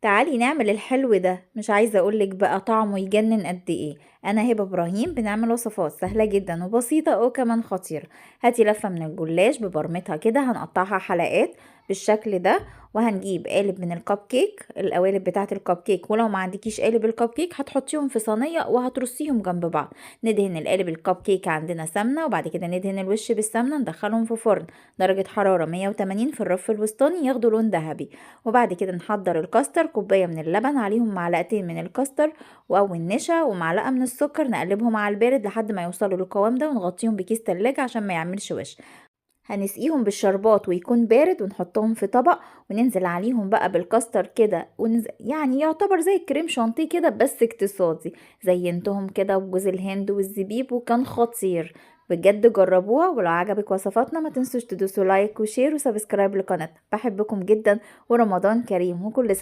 تعالي نعمل الحلو ده، مش عايزة اقولك بقى طعمه يجنن قد ايه. انا هبة ابراهيم، بنعمل وصفات سهلة جدا وبسيطة وكمان خطيرة. هاتي لفة من الجلاش ببرمتها كده، هنقطعها حلقات بالشكل ده. وهنجيب قالب من الكب كيك، القوالب بتاعة الكب كيك، ولو ما عندكيش قالب الكب كيك هتحطيهم في صينية وهترصيهم جنب بعض. ندهن القالب الكب كيك عندنا سمنة، وبعد كده ندهن الوش بالسمنة، ندخلهم في فرن درجة حرارة 180 في الرف الوسطاني ياخدوا لون ذهبي. وبعد كده نحضر الكاستر، كوباية من اللبن عليهم معلقتين من الكاستر او النشا ومعلقة من السكر، نقلبهم على البارد لحد ما يوصلوا للقوام ده، ونغطيهم بكيس تلاجة عشان ما يعملش وش. هنسقيهم بالشربات ويكون بارد، ونحطهم في طبق وننزل عليهم بقى بالكاستر كده، يعني يعتبر زي الكريم شانتيه كده بس اقتصادي. زينتهم كده بجوز الهند والزبيب وكان خطير. بجد جربوها، ولو عجبك وصفاتنا ما تنسوش تدوسوا لايك وشير وسبسكرايب لقناتنا. بحبكم جدا، ورمضان كريم وكل سنة